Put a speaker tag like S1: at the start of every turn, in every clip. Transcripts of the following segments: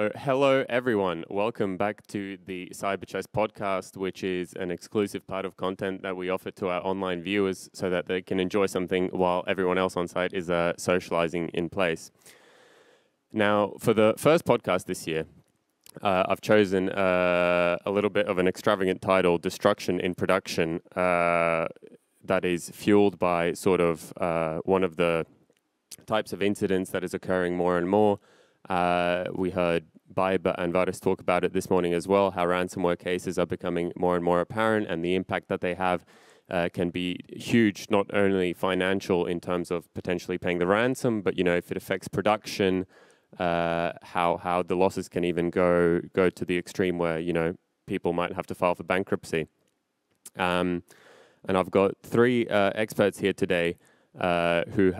S1: So hello everyone, welcome back to the CyberChess podcast, which is an exclusive part of content that we offer to our online viewers so that they can enjoy something while everyone else on site is socializing in place. Now, for the first podcast this year, I've chosen a little bit of an extravagant title, Destruction in Production, that is fueled by sort of one of the types of incidents that is occurring more and more. We heard Baiba and Varis talk about it this morning as well, how ransomware cases are becoming more and more apparent, and the impact that they have can be huge, not only financial in terms of potentially paying the ransom, but if it affects production, how the losses can even go to the extreme where people might have to file for bankruptcy. And I've got three experts here today who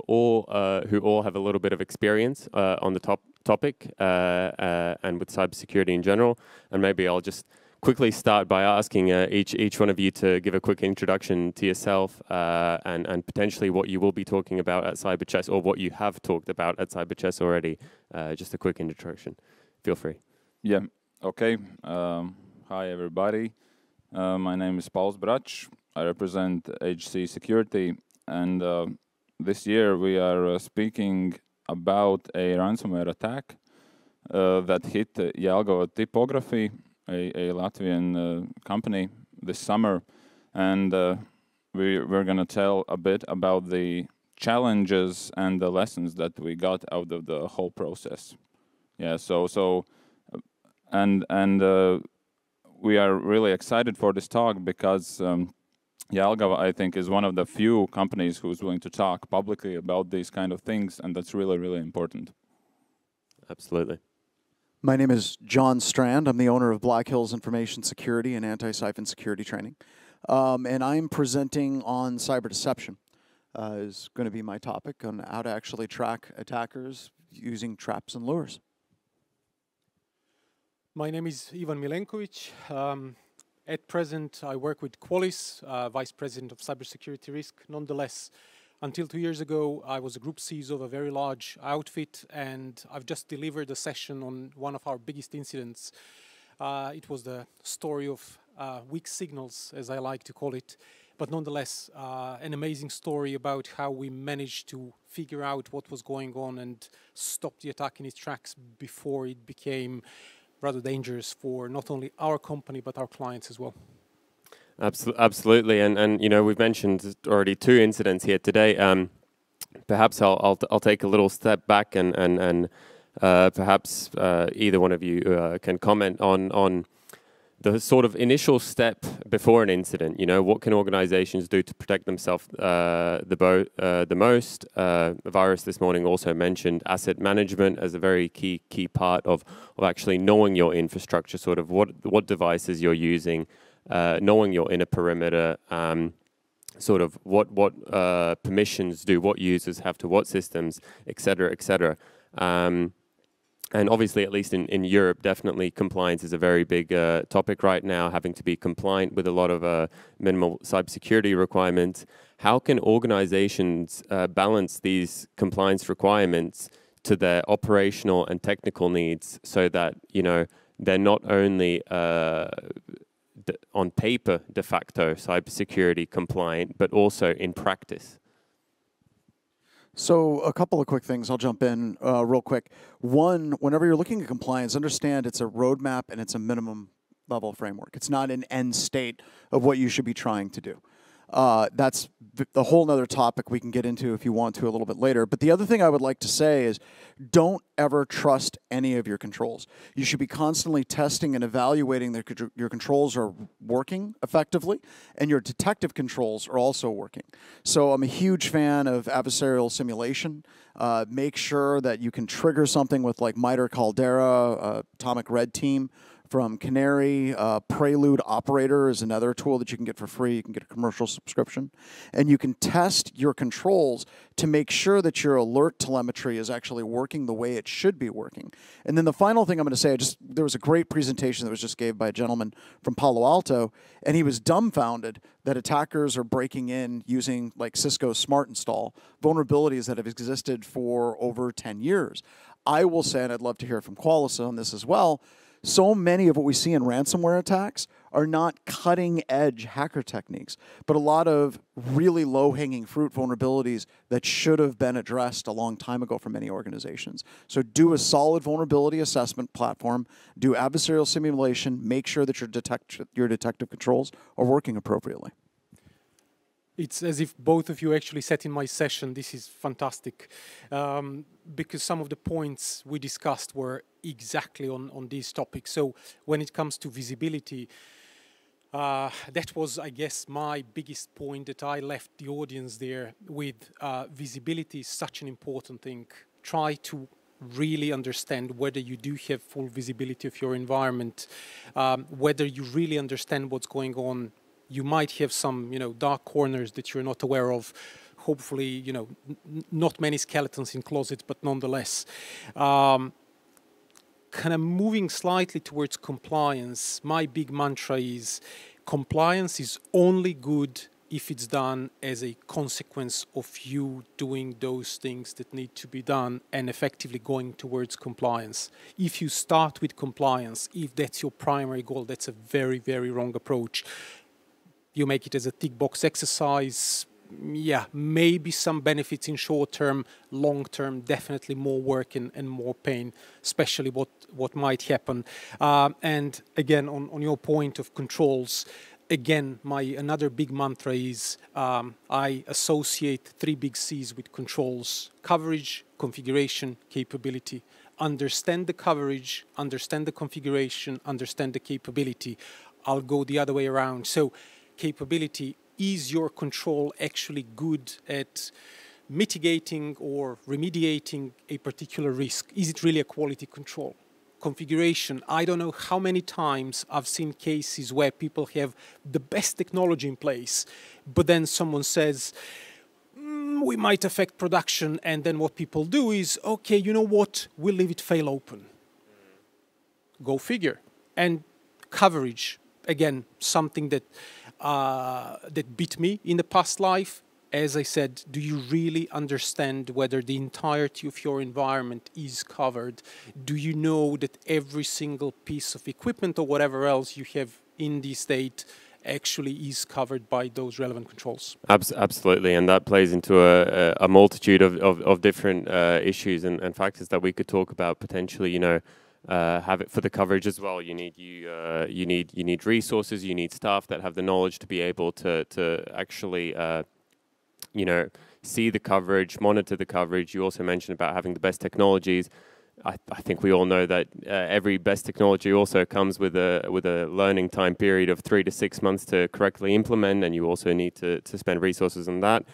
S1: all have a little bit of experience on the topic and with cybersecurity in general. And maybe I'll just quickly start by asking each one of you to give a quick introduction to yourself and potentially what you will be talking about at CyberChess or what you have talked about at CyberChess already. Just a quick introduction. Feel free.
S2: Yeah. Okay. Hi everybody. My name is Pauls Brach. I represent HC Security. And this year we are speaking about a ransomware attack that hit Jelgava Typography, a Latvian company, this summer. And we're going to tell a bit about the challenges and the lessons that we got out of the whole process. Yeah, we are really excited for this talk because Jelgava, I think, is one of the few companies who's willing to talk publicly about these kind of things, and that's really, really important.
S1: Absolutely.
S3: My name is John Strand. I'm the owner of Black Hills Information Security and Anti-Siphon Security Training. And I'm presenting on cyber deception. Is going to be my topic on how to actually track attackers using traps and lures.
S4: My name is Ivan Milenkovic. At present, I work with Qualys, Vice President of Cybersecurity Risk. Nonetheless, until 2 years ago, I was a group CISO of a very large outfit, and I've just delivered a session on one of our biggest incidents. It was the story of weak signals, as I like to call it, but nonetheless, an amazing story about how we managed to figure out what was going on and stop the attack in its tracks before it became rather dangerous for not only our company but our clients as well.
S1: Absolutely, and we've mentioned already two incidents here today. Perhaps I'll take a little step back and perhaps either one of you can comment on the sort of initial step before an incident. What can organizations do to protect themselves the most? Varis this morning also mentioned asset management as a very key part of actually knowing your infrastructure, sort of what devices you're using, knowing your inner perimeter, sort of what permissions do what users have to what systems, et cetera, et cetera. And obviously, at least in Europe, definitely compliance is a very big topic right now, having to be compliant with a lot of minimal cybersecurity requirements. How can organizations balance these compliance requirements to their operational and technical needs so that, they're not only on paper de facto cybersecurity compliant, but also in practice?
S3: So a couple of quick things. I'll jump in real quick. One, whenever you're looking at compliance, understand it's a roadmap and it's a minimum level framework. It's not an end state of what you should be trying to do. That's the whole nother topic we can get into if you want to a little bit later. But the other thing I would like to say is don't ever trust any of your controls. You should be constantly testing and evaluating that your controls are working effectively and your detective controls are also working. So I'm a huge fan of adversarial simulation. Make sure that you can trigger something with like MITRE Caldera, Atomic Red Team from Canary. Prelude Operator is another tool that you can get for free. You can get a commercial subscription. And you can test your controls to make sure that your alert telemetry is actually working the way it should be working. And then the final thing I'm going to say, there was a great presentation that was just gave by a gentleman from Palo Alto, and he was dumbfounded that attackers are breaking in using like Cisco Smart Install, vulnerabilities that have existed for over 10 years. I will say, and I'd love to hear from Qualys on this as well, so many of what we see in ransomware attacks are not cutting-edge hacker techniques, but a lot of really low-hanging fruit vulnerabilities that should have been addressed a long time ago for many organizations. So do a solid vulnerability assessment platform, do adversarial simulation, make sure that your detective controls are working appropriately.
S4: It's as if both of you actually sat in my session. This is fantastic, because some of the points we discussed were exactly on these topics. So when it comes to visibility, that was, I guess, my biggest point that I left the audience there with. Visibility is such an important thing. Try to really understand whether you do have full visibility of your environment, whether you really understand what's going on. You might have some, dark corners that you're not aware of. Hopefully, not many skeletons in closets, but nonetheless. Kind of moving slightly towards compliance, my big mantra is compliance is only good if it's done as a consequence of you doing those things that need to be done and effectively going towards compliance. If you start with compliance, if that's your primary goal, that's a very, very wrong approach. You make it as a tick box exercise. Yeah, maybe some benefits in short term, long term, definitely more work and more pain, especially what might happen. And again, on your point of controls, again, another big mantra is I associate 3 big C's with controls: coverage, configuration, capability. Understand the coverage, understand the configuration, understand the capability. I'll go the other way around. So capability, is your control actually good at mitigating or remediating a particular risk? Is it really a quality control? Configuration, I don't know how many times I've seen cases where people have the best technology in place, but then someone says, we might affect production, and then what people do is, okay, you know what, we'll leave it fail open. Go figure. And coverage, again, something that beat me in the past life. As I said, do you really understand whether the entirety of your environment is covered? Do you know that every single piece of equipment or whatever else you have in the estate actually is covered by those relevant controls?
S1: Absolutely, and that plays into a multitude of different issues and factors that we could talk about potentially, have it for the coverage as well. You need resources, you need staff that have the knowledge to be able to actually see the coverage, monitor the coverage. You also mentioned about having the best technologies. I think we all know that every best technology also comes with a learning time period of 3 to 6 months to correctly implement, and you also need to spend resources on that.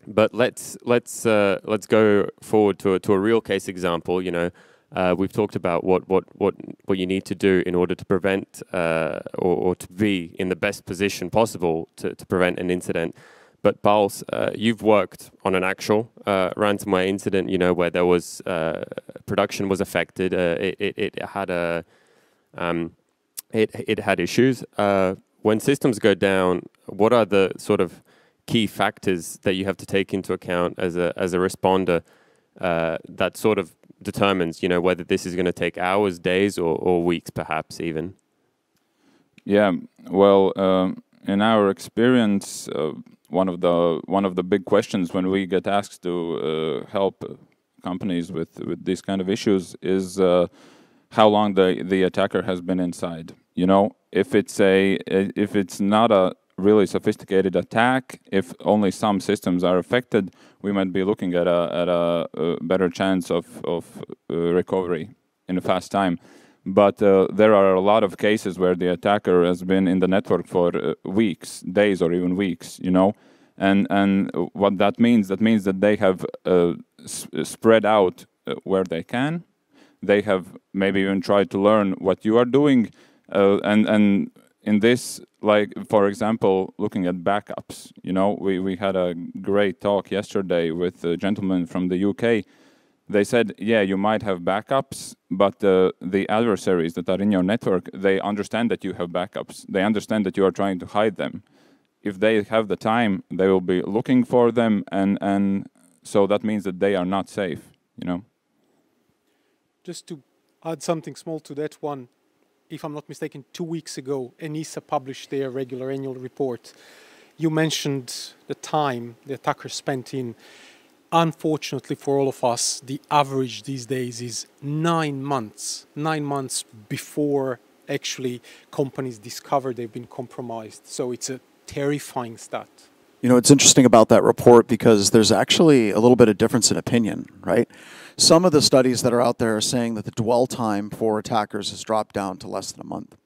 S1: But let's go forward to a real case example. We've talked about what you need to do in order to prevent or to be in the best position possible to prevent an incident. But Pauls, you've worked on an actual ransomware incident, where there was production was affected. It had issues. When systems go down, what are the sort of key factors that you have to take into account as a responder that sort of determines, whether this is going to take hours, days, or weeks, perhaps even?
S2: Yeah, well, in our experience, one of the big questions when we get asked to help companies with these kind of issues is how long the attacker has been inside. If it's not a really sophisticated attack, if only some systems are affected, we might be looking at a better chance of recovery in a fast time. But there are a lot of cases where the attacker has been in the network for weeks, days, or even weeks, And what that means that they have spread out where they can. They have maybe even tried to learn what you are doing. And in this, like, for example, looking at backups, we had a great talk yesterday with a gentleman from the UK. They said, yeah, you might have backups, but the adversaries that are in your network, they understand that you have backups. They understand that you are trying to hide them. If they have the time, they will be looking for them, and so that means that they are not safe,
S4: just to add something small to that one, if I'm not mistaken, 2 weeks ago, ENISA published their regular annual report. You mentioned the time the attacker spent in. Unfortunately for all of us, the average these days is 9 months. 9 months before actually companies discover they've been compromised. So it's a terrifying stat.
S3: You know, it's interesting about that report because there's actually a little bit of difference in opinion, right? Some of the studies that are out there are saying that the dwell time for attackers has dropped down to less than a month.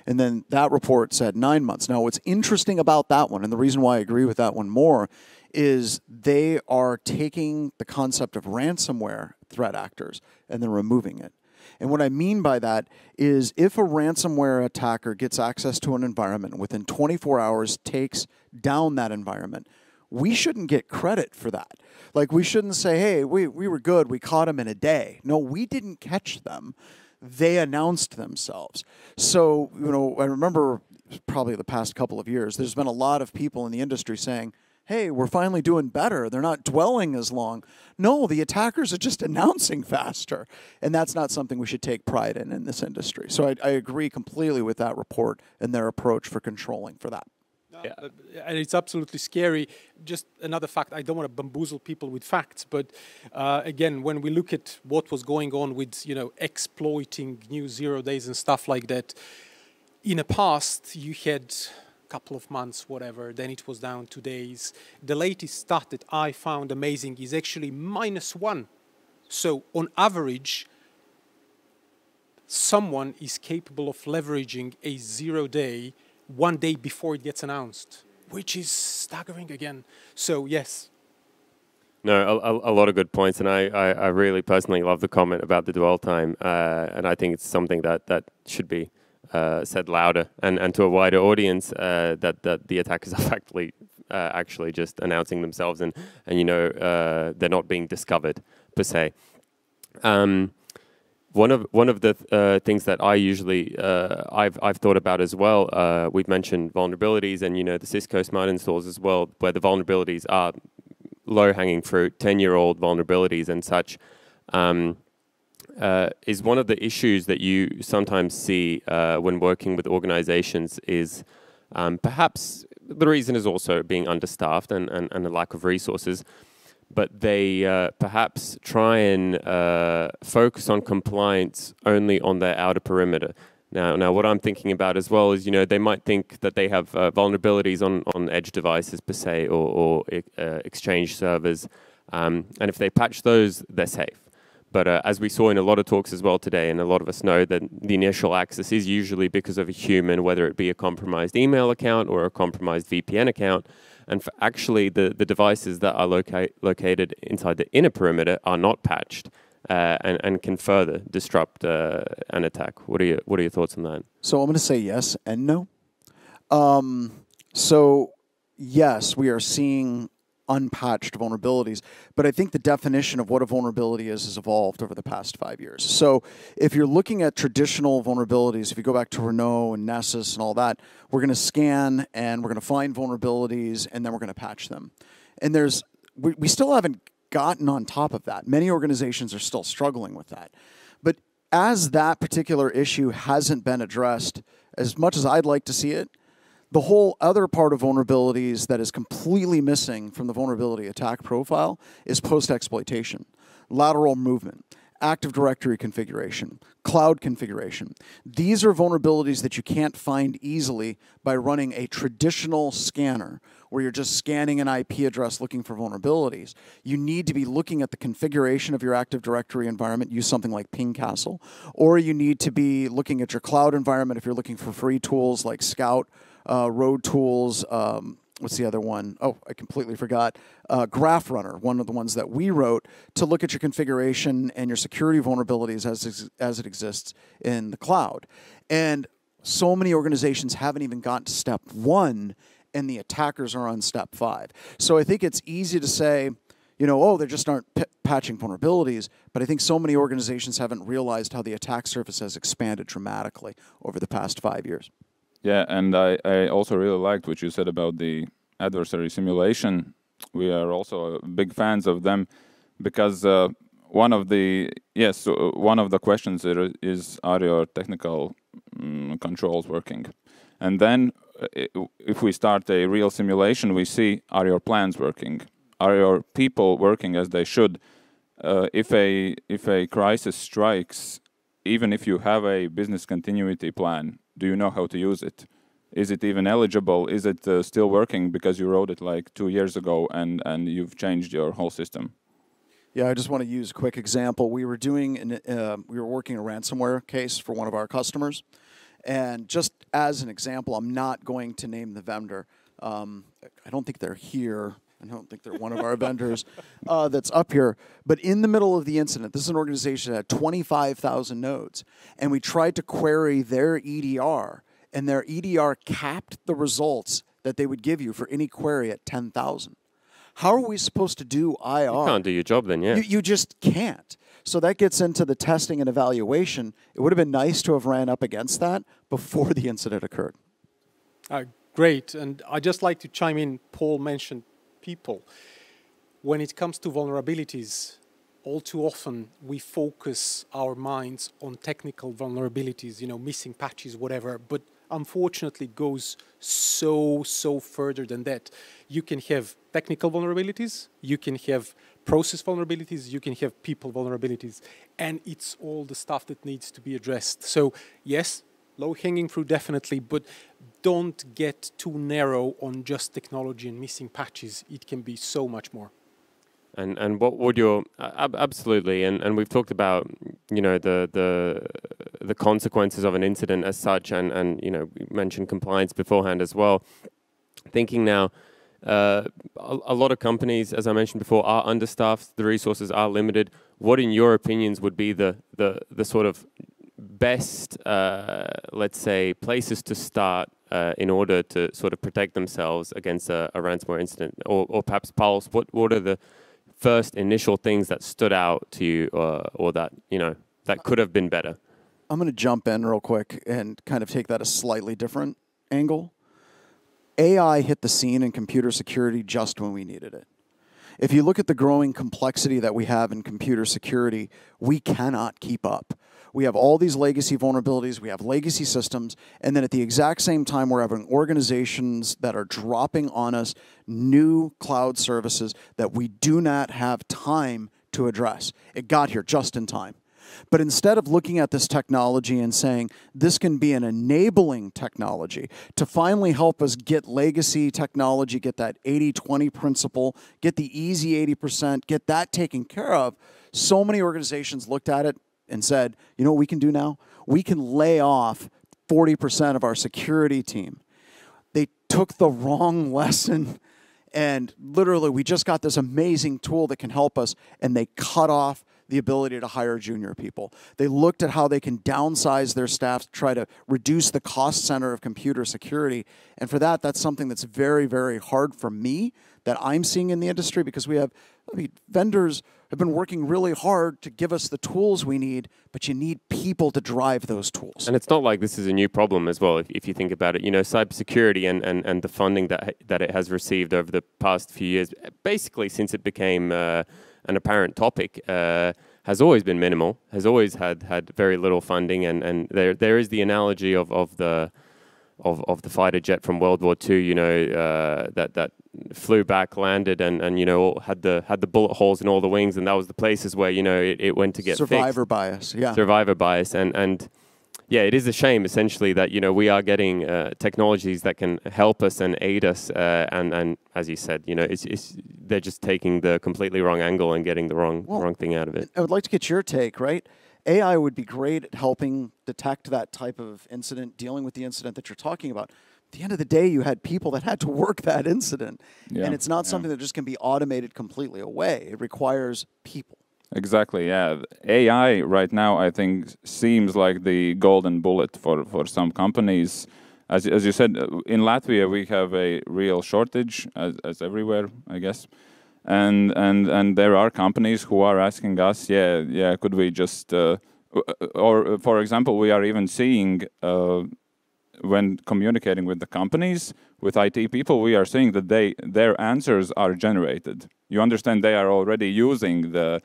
S3: And then that report said 9 months. Now, what's interesting about that one, and the reason why I agree with that one more, is they are taking the concept of ransomware threat actors and then removing it. And what I mean by that is if a ransomware attacker gets access to an environment and within 24 hours takes down that environment, we shouldn't get credit for that. Like, we shouldn't say, hey, we were good, we caught them in a day. No, we didn't catch them. They announced themselves. So, you know, I remember probably the past couple of years, there's been a lot of people in the industry saying, hey, we're finally doing better. They're not dwelling as long. No, the attackers are just announcing faster. And that's not something we should take pride in this industry. So I agree completely with that report and their approach for controlling for that.
S4: Yeah. And it's absolutely scary. Just another fact, I don't want to bamboozle people with facts, but again, when we look at what was going on with, you know, exploiting new 0 days and stuff like that, in the past, you had couple of months, whatever, then it was down 2 days. The latest stat that I found amazing is actually -1. So on average, someone is capable of leveraging a 0 day 1 day before it gets announced, which is staggering again. So yes.
S1: No, a lot of good points, and I really personally love the comment about the dwell time, and I think it's something that should be said louder and to a wider audience, that the attackers are actually just announcing themselves and you know, they're not being discovered per se. One of the things that I usually I've thought about as well, we've mentioned vulnerabilities and, you know, the Cisco smart installs as well, where the vulnerabilities are low-hanging fruit, 10-year-old vulnerabilities and such. Is one of the issues that you sometimes see when working with organizations is perhaps the reason is also being understaffed and a lack of resources, but they perhaps try and focus on compliance only on their outer perimeter. Now, what I'm thinking about as well is, you know, they might think that they have vulnerabilities on edge devices per se or Exchange servers, and if they patch those, they're safe. But as we saw in a lot of talks as well today, and a lot of us know that the initial access is usually because of a human, whether it be a compromised email account or a compromised VPN account. And for actually, the devices that are located inside the inner perimeter are not patched and can further disrupt an attack. What are your thoughts on that?
S3: So I'm going to say yes and no. So yes, we are seeing unpatched vulnerabilities, but I think the definition of what a vulnerability is has evolved over the past 5 years. So if you're looking at traditional vulnerabilities, if you go back to Renault and Nessus and all that, we're going to scan and we're going to find vulnerabilities and then we're going to patch them. And we still haven't gotten on top of that. Many organizations are still struggling with that. But as that particular issue hasn't been addressed, as much as I'd like to see it, the whole other part of vulnerabilities that is completely missing from the vulnerability attack profile is post-exploitation, lateral movement, Active Directory configuration, cloud configuration. These are vulnerabilities that you can't find easily by running a traditional scanner where you're just scanning an IP address looking for vulnerabilities. You need to be looking at the configuration of your Active Directory environment, use something like Pingcastle, or you need to be looking at your cloud environment if you're looking for free tools like Scout, Road Tools, what's the other one? Oh, I completely forgot. Graph Runner, one of the ones that we wrote, to look at your configuration and your security vulnerabilities as it exists in the cloud. And so many organizations haven't even gotten to step 1, and the attackers are on step 5. So I think it's easy to say, you know, oh, they just aren't patching vulnerabilities, but I think so many organizations haven't realized how the attack surface has expanded dramatically over the past 5 years.
S2: Yeah, and I also really liked what you said about the adversary simulation. We are also big fans of them because one of the questions is, are your technical controls working? And then if we start a real simulation, we see, are your plans working? Are your people working as they should? If a crisis strikes, even if you have a business continuity plan, do you know how to use it? Is it even eligible? Is it still working because you wrote it like 2 years ago and you've changed your whole system?
S3: Yeah, I just want to use a quick example. We were working a ransomware case for one of our customers, and just as an example, I'm not going to name the vendor. I don't think they're here. I don't think they're one of our vendors that's up here. But in the middle of the incident, this is an organization that had 25,000 nodes, and we tried to query their EDR, and their EDR capped the results that they would give you for any query at 10,000. How are we supposed to do IR?
S1: You can't do your job then, yeah.
S3: You just can't. So that gets into the testing and evaluation. It would have been nice to have ran up against that before the incident occurred.
S4: Great, and I'd just like to chime in. Paul mentioned people. When it comes to vulnerabilities, all too often we focus our minds on technical vulnerabilities, missing patches, whatever, but unfortunately it goes so further than that. You can have technical vulnerabilities, you can have process vulnerabilities, you can have people vulnerabilities, and it's all the stuff that needs to be addressed. So yes, low-hanging fruit definitely, but don't get too narrow on just technology and missing patches. It can be so much more.
S1: And what would your absolutely, and we've talked about the consequences of an incident as such, and we mentioned compliance beforehand as well. Thinking now, a lot of companies, as I mentioned before, are understaffed. The resources are limited. What, in your opinions, would be the sort of best, let's say, places to start in order to sort of protect themselves against a ransomware incident, or perhaps, Pauls, what are the first initial things that stood out to you, or that that could have been better?
S3: I'm going to jump in real quick and kind of take that a slightly different angle. AI hit the scene in computer security just when we needed it. If you look at the growing complexity that we have in computer security, we cannot keep up. We have all these legacy vulnerabilities, we have legacy systems, and then at the exact same time, we're having organizations that are dropping on us new cloud services that we do not have time to address. It got here just in time. But instead of looking at this technology and saying, this can be an enabling technology to finally help us get legacy technology, get that 80-20 principle, get the easy 80%, get that taken care of, so many organizations looked at it and said, you know what we can do now? We can lay off 40% of our security team. They took the wrong lesson, and literally we just got this amazing tool that can help us, and they cut off the ability to hire junior people. They looked at how they can downsize their staff to try to reduce the cost center of computer security. And for that, that's something that's very, very hard for me that I'm seeing in the industry, because we have, vendors have been working really hard to give us the tools we need, but you need people to drive those tools.
S1: And it's not like this is a new problem as well, if you think about it. Cybersecurity and the funding that it has received over the past few years, basically since it became an apparent topic, has always been minimal, has always had very little funding, and there is the analogy of the fighter jet from World War II, that flew back, landed, and had the bullet holes in all the wings, and that was the places where it went to get
S3: survivor
S1: fixed.
S3: bias, yeah.
S1: Survivor bias, and yeah, it is a shame essentially that we are getting technologies that can help us and aid us, and as you said, they're just taking the completely wrong angle and getting the wrong thing out of it.
S3: I would like to get your take, right? AI would be great at helping detect that type of incident, dealing with the incident that you're talking about. At the end of the day, you had people that had to work that incident, and it's not something that just can be automated completely away. It requires people.
S2: Exactly, yeah. AI right now, I think, seems like the golden bullet for some companies. As you said, in Latvia, we have a real shortage, as everywhere, I guess. And there are companies who are asking us, could we just, or for example, we are even seeing, when communicating with the companies, with IT people, we are seeing that their answers are generated. You understand, they are already using the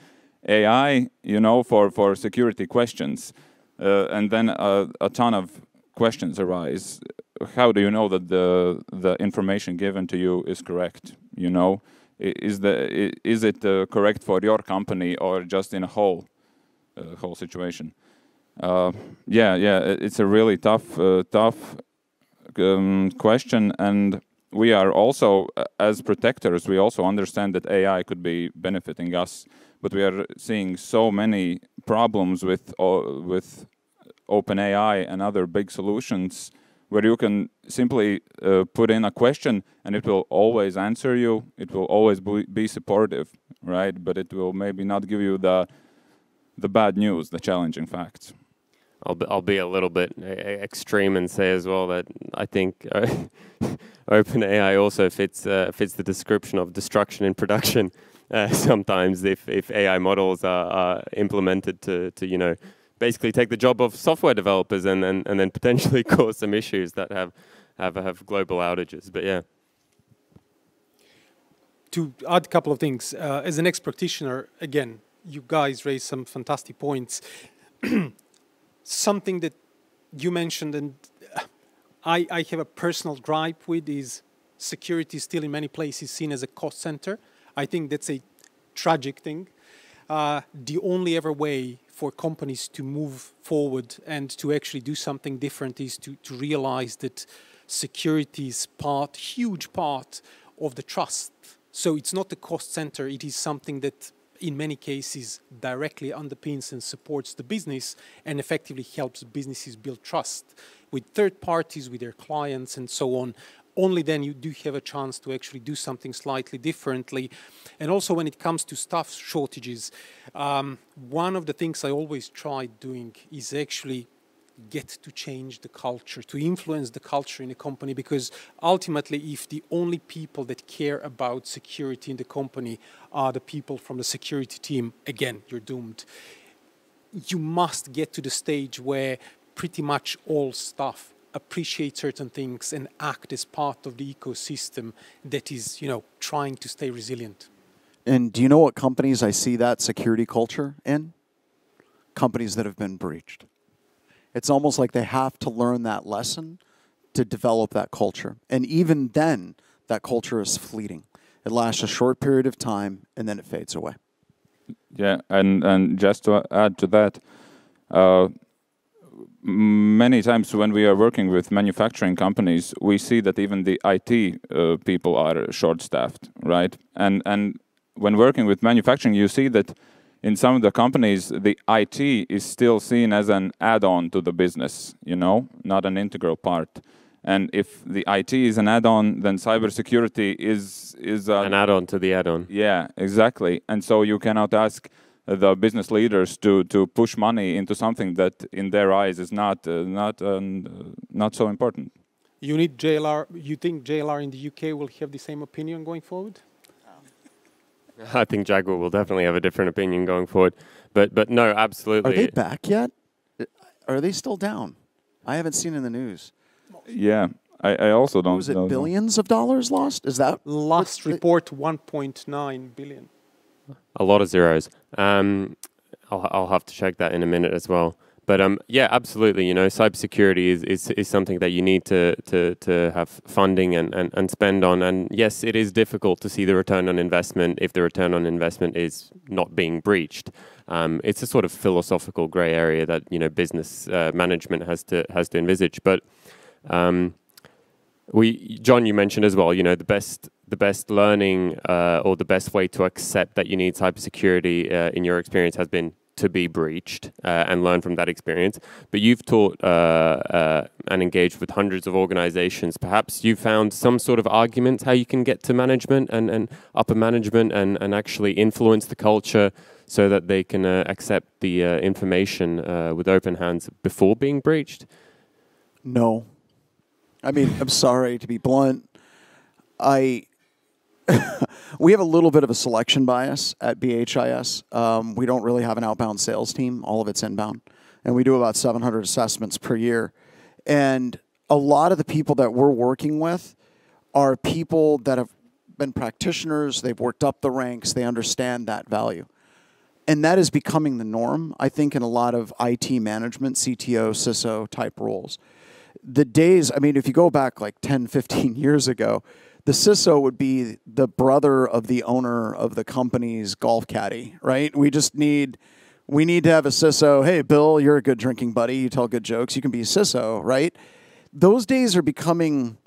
S2: AI, you know, for security questions, and then a ton of questions arise. How do you know that the information given to you is correct? You know, is it correct for your company or just in a whole situation? It's a really tough question, and we are also, as protectors, we also understand that AI could be benefiting us, but we are seeing so many problems with OpenAI and other big solutions where you can simply put in a question and it will always answer you. It will always be supportive, right? But it will maybe not give you the bad news, the challenging facts.
S1: I'll be a little bit extreme and say as well that I think OpenAI also fits the description of destruction in production. Sometimes if AI models are implemented to you know, basically take the job of software developers and then potentially cause some issues that have global outages. But yeah.
S4: To add a couple of things, as an ex-practitioner, again, you guys raised some fantastic points. Something that you mentioned and I have a personal gripe with is security is still in many places seen as a cost center. I think that's a tragic thing. The only ever way for companies to move forward and to actually do something different is to realize that security is huge part of the trust. So it's not a cost center, it is something that in many cases directly underpins and supports the business and effectively helps businesses build trust with third parties, with their clients and so on. Only then you do have a chance to actually do something slightly differently. And also when it comes to staff shortages, one of the things I always try doing is actually get to change the culture, to influence the culture in a company, because ultimately if the only people that care about security in the company are the people from the security team, again, you're doomed. You must get to the stage where pretty much all staff appreciate certain things and act as part of the ecosystem that is, you know, trying to stay resilient.
S3: And do you know what companies I see that security culture in? Companies that have been breached. It's almost like they have to learn that lesson to develop that culture. And even then, that culture is fleeting. It lasts a short period of time, and then it fades away.
S2: Yeah, and just to add to that, many times when we are working with manufacturing companies, we see that even the IT people are short-staffed, right? And when working with manufacturing, you see that in some of the companies, the IT is still seen as an add-on to the business, you know, not an integral part. And if the IT is an add-on, then cybersecurity is
S1: an add-on to the add-on.
S2: Yeah, exactly. And so you cannot ask the business leaders to push money into something that, in their eyes, is not so important.
S4: You need JLR. You think JLR in the UK will have the same opinion going forward?
S1: I think Jaguar will definitely have a different opinion going forward. But no, absolutely.
S3: Are they back yet? Are they still down? I haven't seen in the news.
S2: Yeah, I also don't know.
S3: Was it billions of dollars lost? Is that
S4: last report 1.9 billion?
S1: A lot of zeros. I'll have to check that in a minute as well. But yeah, absolutely. You know, cybersecurity is something that you need to have funding and spend on. And yes, it is difficult to see the return on investment if the return on investment is not being breached. It's a sort of philosophical grey area that, you know, business management has to envisage. But John, you mentioned as well, you know, the best learning or the best way to accept that you need cybersecurity in your experience has been to be breached and learn from that experience. But you've taught and engaged with hundreds of organizations. Perhaps you found some sort of argument how you can get to management and upper management and actually influence the culture so that they can accept the information with open hands before being breached?
S3: No. I mean, I'm sorry to be blunt. We have a little bit of a selection bias at BHIS. We don't really have an outbound sales team. All of it's inbound. And we do about 700 assessments per year. And a lot of the people that we're working with are people that have been practitioners. They've worked up the ranks. They understand that value. And that is becoming the norm, I think, in a lot of IT management, CTO, CISO type roles. The days, I mean, if you go back like 10, 15 years ago, the CISO would be the brother of the owner of the company's golf caddy, right? We need to have a CISO. Hey, Bill, you're a good drinking buddy. You tell good jokes. You can be a CISO, right? Those days are becoming,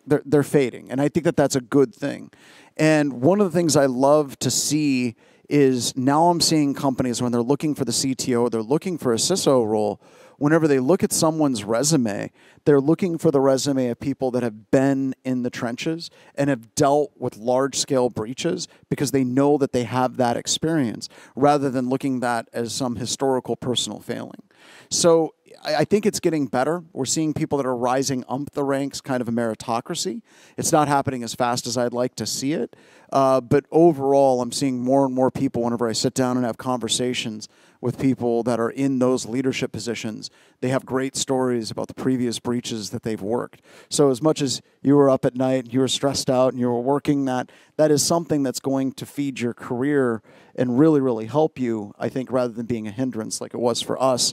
S3: they're fading. And I think that that's a good thing. And one of the things I love to see is now I'm seeing companies when they're looking for the CTO, they're looking for a CISO role, whenever they look at someone's resume, they're looking for the resume of people that have been in the trenches and have dealt with large-scale breaches because they know that they have that experience, rather than looking at that as some historical personal failing. So I think it's getting better. We're seeing people that are rising up the ranks, kind of a meritocracy. It's not happening as fast as I'd like to see it. But overall, I'm seeing more and more people, whenever I sit down and have conversations with people that are in those leadership positions, they have great stories about the previous breaches that they've worked. So as much as you were up at night, you were stressed out, and you were working that is something that's going to feed your career and really, really help you, I think, rather than being a hindrance like it was for us,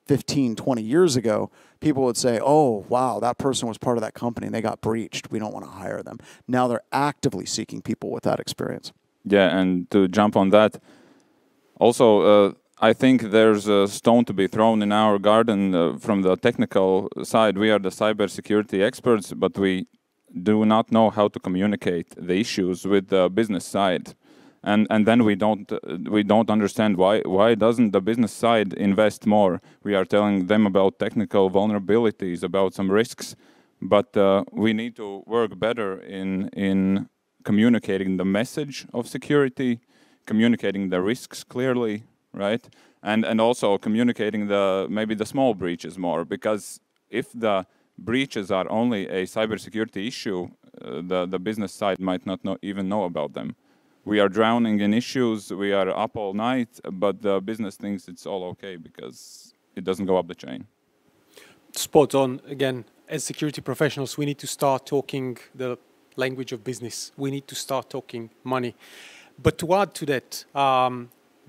S3: 15, 20 years ago. People would say, oh, wow, that person was part of that company and they got breached. We don't want to hire them. Now they're actively seeking people with that experience.
S2: Yeah, and to jump on that, also, I think there's a stone to be thrown in our garden from the technical side. We are the cybersecurity experts, but we do not know how to communicate the issues with the business side. And then we don't understand why doesn't the business side invest more? We are telling them about technical vulnerabilities, about some risks, but we need to work better in communicating the message of security, communicating the risks clearly, right? And also communicating maybe the small breaches more, because if the breaches are only a cybersecurity issue, the business side might not even know about them. We are drowning in issues, we are up all night, but the business thinks it's all okay because it doesn't go up the chain.
S4: Spot on. Again, as security professionals, we need to start talking the language of business. We need to start talking money. But to add to that,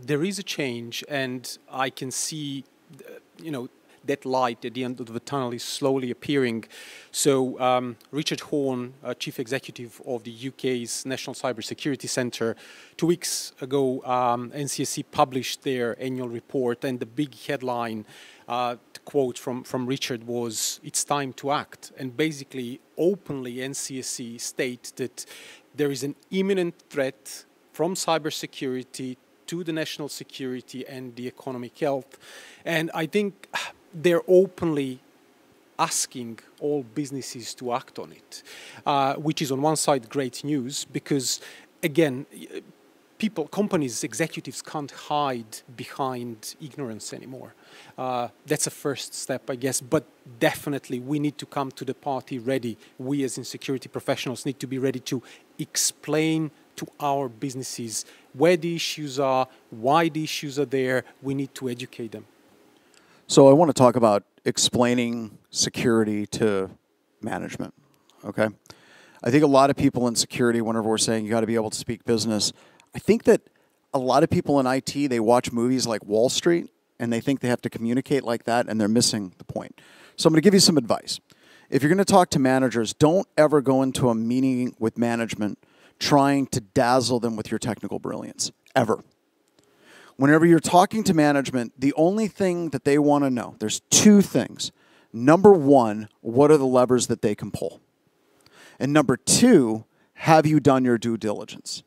S4: there is a change, and I can see, that light at the end of the tunnel is slowly appearing. So Richard Horne, Chief Executive of the UK's National Cybersecurity Centre, 2 weeks ago, NCSC published their annual report, and the big headline, quote from Richard, was, "It's time to act." And basically, openly, NCSC states that there is an imminent threat from cybersecurity to the national security and the economic health. And I think they're openly asking all businesses to act on it, which is on one side great news, because again, companies, executives can't hide behind ignorance anymore. That's a first step, I guess, but definitely we need to come to the party ready. We as in security professionals need to be ready to explain to our businesses where the issues are, why the issues are there. We need to educate them.
S3: So I want to talk about explaining security to management, okay? I think a lot of people in security, whenever we're saying you got to be able to speak business, I think that a lot of people in IT, they watch movies like Wall Street, and they think they have to communicate like that, and they're missing the point. So I'm going to give you some advice. If you're going to talk to managers, don't ever go into a meeting with management trying to dazzle them with your technical brilliance, ever. Whenever you're talking to management, the only thing that they want to know, there's two things. Number one, what are the levers that they can pull? And number two, have you done your due diligence?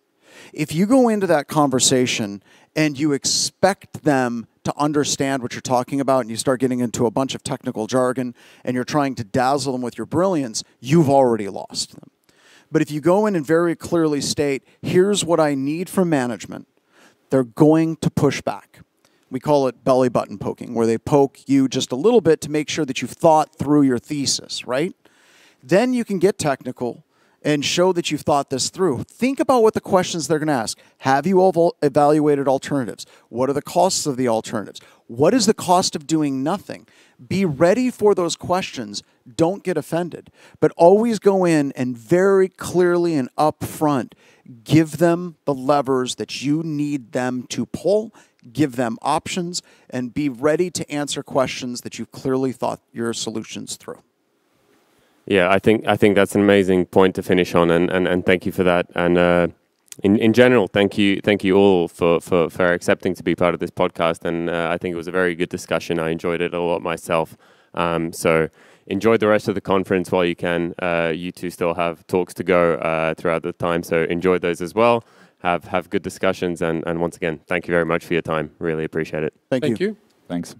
S3: If you go into that conversation and you expect them to understand what you're talking about and you start getting into a bunch of technical jargon and you're trying to dazzle them with your brilliance, you've already lost them. But if you go in and very clearly state, here's what I need from management, they're going to push back. We call it belly button poking, where they poke you just a little bit to make sure that you've thought through your thesis, right? Then you can get technical and show that you've thought this through. Think about what the questions they're going to ask. Have you all evaluated alternatives? What are the costs of the alternatives? What is the cost of doing nothing? Be ready for those questions. Don't get offended. But always go in and very clearly and upfront Give them the levers that you need them to pull, give them options, and be ready to answer questions that you've clearly thought your solutions through.
S1: Yeah, I think that's an amazing point to finish on, and thank you for that. And in general, thank you all for accepting to be part of this podcast. And I think it was a very good discussion. I enjoyed it a lot myself. So enjoy the rest of the conference while you can. You two still have talks to go throughout the time, so enjoy those as well. Have good discussions, and once again, thank you very much for your time. Really appreciate it.
S3: Thank you.
S4: Thank you.
S2: Thanks.